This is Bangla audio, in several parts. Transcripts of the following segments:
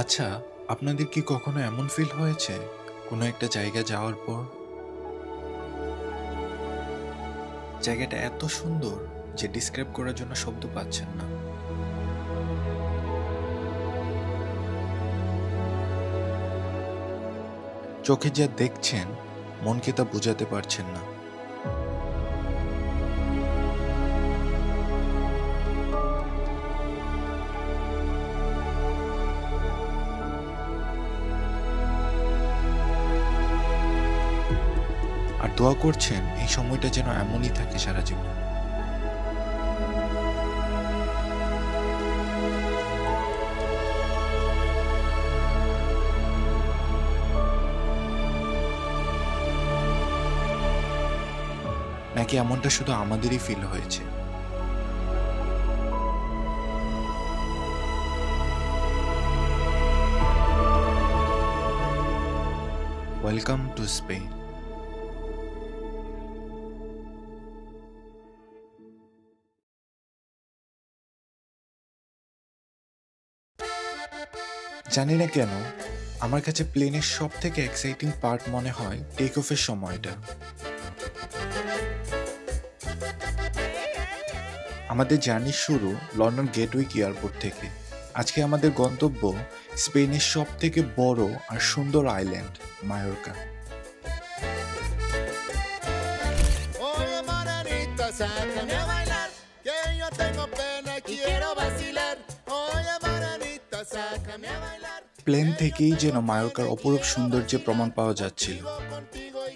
আচ্ছা, আপনাদের কি কখনো এমন ফিল হয়েছে কোনো একটা জায়গায় যাওয়ার পর জায়গাটা এত সুন্দর যে ডিসক্রাইব করার জন্য শব্দ পাচ্ছেন না? চোখে যা দেখছেন মনকে তা বোঝাতে পারছেন না। আর দোয়া করছেন এই সময়টা যেন এমনই থাকে সারা জীবন। নাকি এমনটা শুধু আমাদেরই ফিল হয়েছে? Welcome to Spain. জানি না কেন আমার কাছে প্লেনের সব থেকে এক্সাইটিং পার্ট মনে হয় টেক অফের সময়টা। আমাদের জার্নি শুরু লন্ডন গেটউইক এয়ারপোর্ট থেকে। আজকে আমাদের গন্তব্য স্পেনের সব থেকে বড় আর সুন্দর আইল্যান্ড মায়োরকা। প্লেন থেকেই যেন মায়োরকার অপরূপ সৌন্দর্যের প্রমাণ পাওয়া যাচ্ছিল।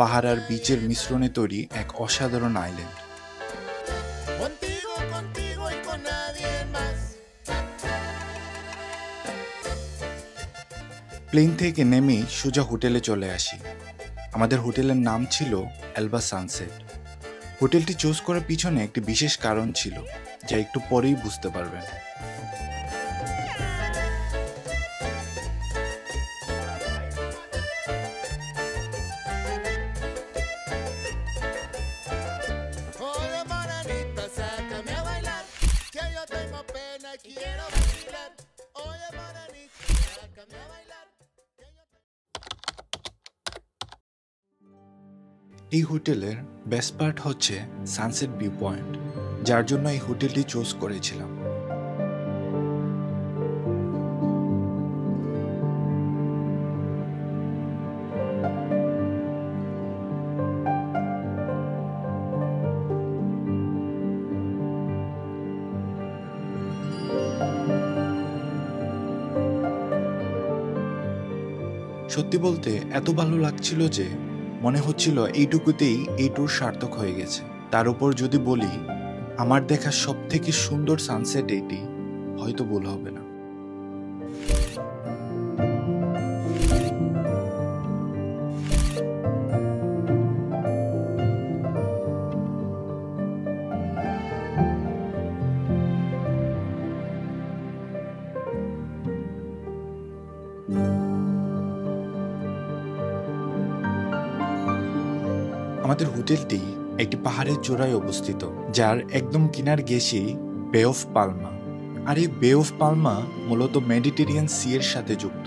পাহাড় আর বিচের মিশ্রণে তৈরি এক অসাধারণ আইল্যান্ড। প্লেন থেকে নেমেই সোজা হোটেলে চলে আসি। আমাদের হোটেলের নাম ছিল এলবা সানসেট। হোটেলটি চুজ করার পিছনে একটি বিশেষ কারণ ছিল, যা একটু পরেই বুঝতে পারবেন। এই হোটেলের বেস্ট পার্ট হচ্ছে সানসেট ভিউ পয়েন্ট, যার জন্য এই হোটেলটি চুজ করেছিলাম। সত্যি বলতে এত ভালো লাগছিল যে মনে হচ্ছিল এইটুকুতেই এই ট্যুর সার্থক হয়ে গেছে। তার উপর যদি বলি আমার দেখা সব থেকে সুন্দর সানসেট এইটি, হয়তো ভুল হবে না। আমাদের হোটেলটি একটি পাহাড়ের চূড়ায় অবস্থিত, যার একদম কিনার ঘেঁষেই বে অফ পালমা। আর এই বে অফ পালমা মূলত মেডিটেরিয়ান সি এর সাথে যুক্ত।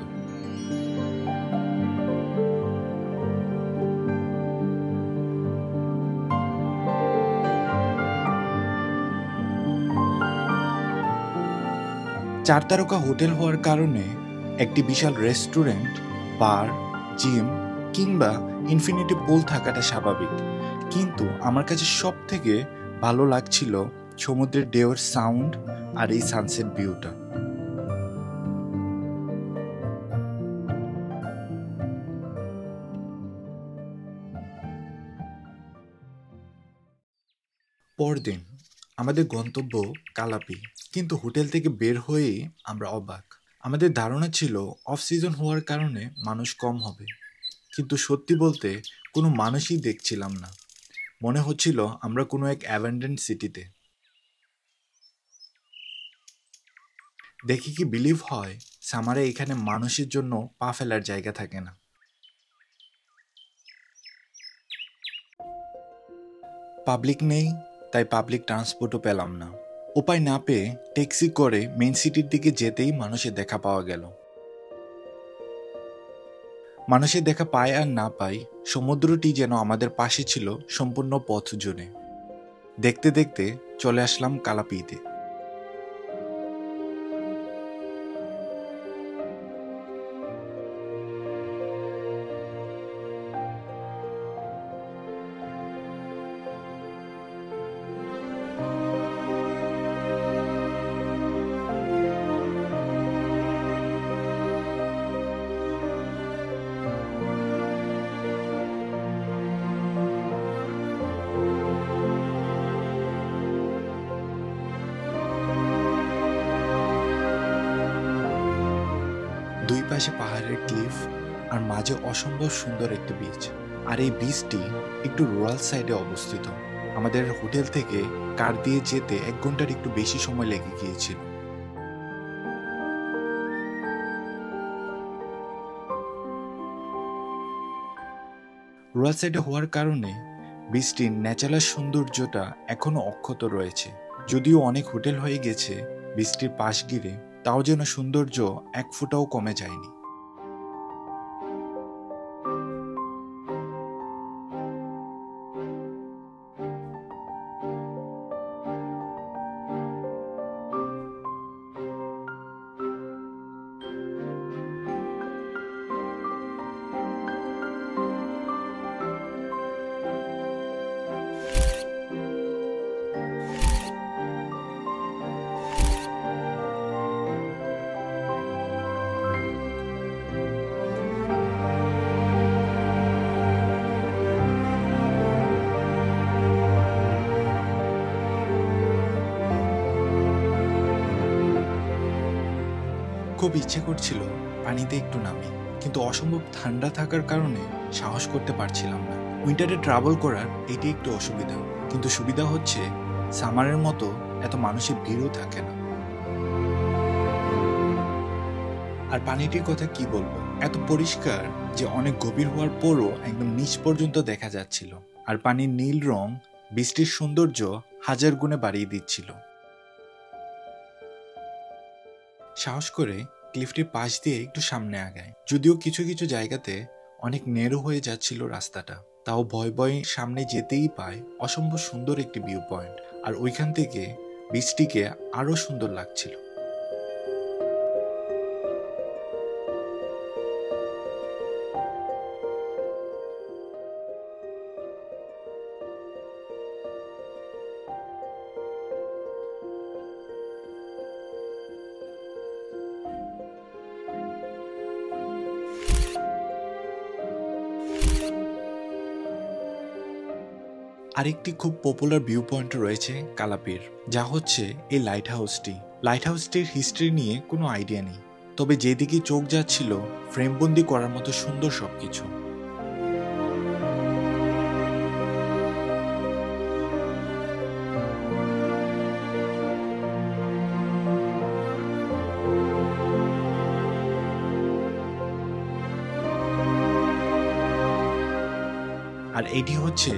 চার তারকা হোটেল হওয়ার কারণে একটি বিশাল রেস্টুরেন্ট, বার, জিম কিংবা ইনফিনিটি পুল থাকাটা স্বাভাবিক, কিন্তু আমার কাছে সব থেকে ভালো লাগছিল সমুদ্রের ঢেউয়ের সাউন্ড আর এই সানসেট ভিউটা। পরদিন আমাদের গন্তব্য কালাপি, কিন্তু হোটেল থেকে বের হয়েই আমরা অবাক। আমাদের ধারণা ছিল অফ সিজন হওয়ার কারণে মানুষ কম হবে, কিন্তু সত্যি বলতে কোনো মানুষই দেখছিলাম না। মনে হচ্ছিল আমরা কোনো এক অ্যাবান্ডেন্ড সিটিতে। দেখি কি বিলিভ হয়, সামারে এখানে মানুষের জন্য পা ফেলার জায়গা থাকে না। পাবলিক নেই, তাই পাবলিক ট্রান্সপোর্টও পেলাম না। উপায় না পেয়ে ট্যাক্সি করে মেইন সিটির দিকে যেতেই মানুষের দেখা পাওয়া গেল। মানুষের দেখা পায় আর না পাই, সমুদ্রটি যেন আমাদের পাশে ছিল সম্পূর্ণ পথ জুড়ে। দেখতে দেখতে চলে আসলাম কালাপিতে। দুই পাশে পাহাড়ের ক্লিফ আর মাঝে অসম্ভব সুন্দর একটি বিচ। আর এই বিচটি একটু রুরাল সাইডে অবস্থিত। আমাদের হোটেল থেকে কার দিয়ে যেতে 1 ঘন্টার একটু বেশি সময় লেগে গিয়েছিল। রুরাল সাইডে হওয়ার কারণে বিচটির ন্যাচারাল সৌন্দর্যটা এখনো অক্ষত রয়েছে। যদিও অনেক হোটেল হয়ে গেছে বিচটির পাশ ঘিরে, তাও যেন সৌন্দর্য 1 ফুটাও কমে যায়নি। খুব ইচ্ছে করছিল পানিতে একটু নামি, কিন্তু অসম্ভব ঠান্ডা থাকার কারণে সাহস করতে পারছিলাম না। উইন্টারে ট্রাভেল করার এটি একটু অসুবিধা, কিন্তু সুবিধা হচ্ছে সামারের মতো এত মানুষের ভিড়ও থাকে না। আর পানিটির কথা কি বলবো, এত পরিষ্কার যে অনেক গভীর হওয়ার পরও একদম নিচ পর্যন্ত দেখা যাচ্ছিল। আর পানির নীল রং বৃষ্টির সৌন্দর্য 1000 গুণে বাড়িয়ে দিচ্ছিল। সাহস করে ক্লিফটির পাশ দিয়ে একটু সামনে আগায়। যদিও কিছু কিছু জায়গাতে অনেক নেরো হয়ে যাচ্ছিল রাস্তাটা, তাও ভয় ভয়ে সামনে যেতেই পায় অসম্ভব সুন্দর একটি ভিউ পয়েন্ট। আর ওইখান থেকে বীচটিকে আরো সুন্দর লাগছিল। আরেকটি খুব পপুলার ভিউ পয়েন্ট রয়েছে কালাপির, যা হচ্ছে এই লাইট হাউসটি। লাইট হাউসটির হিস্ট্রি নিয়ে কোনো আইডিয়া নেই, তবে যেদিকে চোখ যাচ্ছিল ফ্রেমবন্দি করার মতো সুন্দর সবকিছু। আর এটি হচ্ছে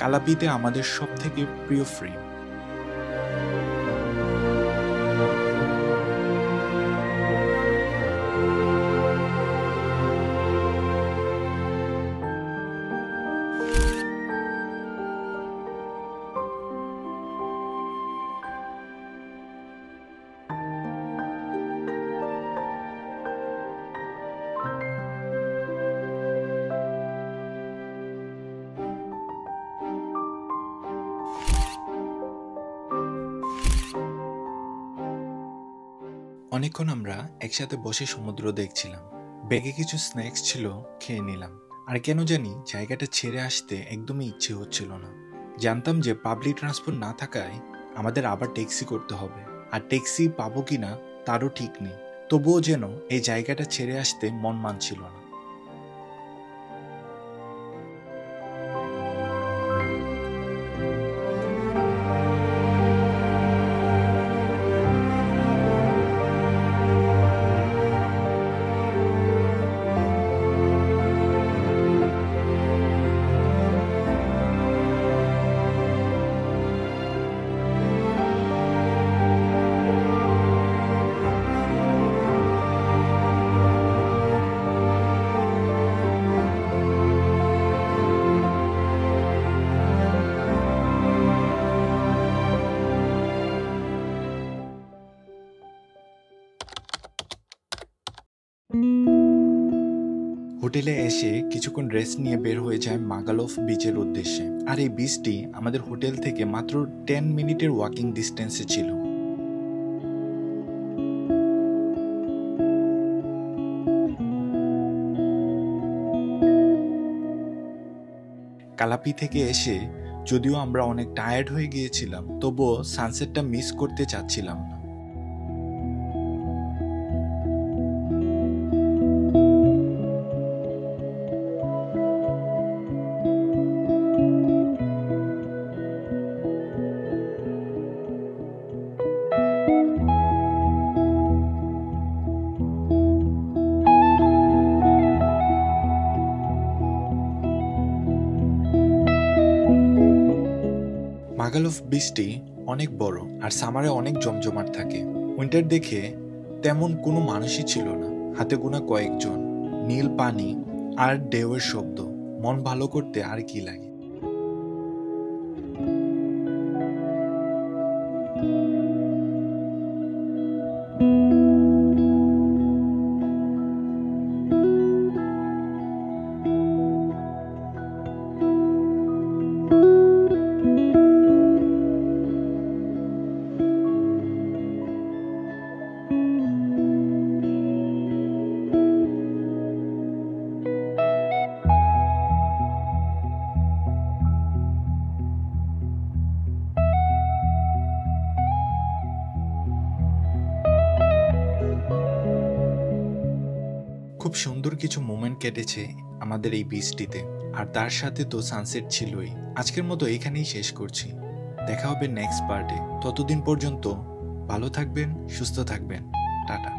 কালাপিতে আমাদের সব থেকে প্রিয় ফ্রেম। অনেকক্ষণ আমরা একসাথে বসে সমুদ্র দেখছিলাম। ব্যাগে কিছু স্ন্যাক্স ছিল, খেয়ে নিলাম। আর কেন জানি জায়গাটা ছেড়ে আসতে একদমই ইচ্ছে হচ্ছিল না। জানতাম যে পাবলিক ট্রান্সপোর্ট না থাকায় আমাদের আবার ট্যাক্সি করতে হবে, আর ট্যাক্সি পাবো কিনা তারও ঠিক নেই। তবুও যেন এই জায়গাটা ছেড়ে আসতে মন মানছিল না। হোটেলে এসে কিছুক্ষণ রেস্ট নিয়ে বের হয়ে যায় মাগালোফ বিচের উদ্দেশ্যে। আর এই বিচটি আমাদের হোটেল থেকে মাত্র 10 মিনিটের ওয়াকিং ডিস্টেন্সে ছিল। কালাপি থেকে এসে যদিও আমরা অনেক টায়ার্ড হয়ে গিয়েছিলাম, তবুও সানসেটটা মিস করতে চাচ্ছিলাম না। মাগালোফ বিচটি অনেক বড় আর সামারে অনেক জমজমাট থাকে। উইন্টার দেখে তেমন কোনো মানুষই ছিল না, হাতে গোনা কয়েকজন। নীল পানি আর ঢেউয়ের শব্দ, মন ভালো করতে আর কি লাগে। খুব সুন্দর কিছু মোমেন্ট কেটেছে আমাদের এই বিচটিতে, আর তার সাথে তো সানসেট ছিলই। আজকের মতো এখানেই শেষ করছি, দেখা হবে নেক্সট পার্টে। ততদিন পর্যন্ত ভালো থাকবেন, সুস্থ থাকবেন, টাটা।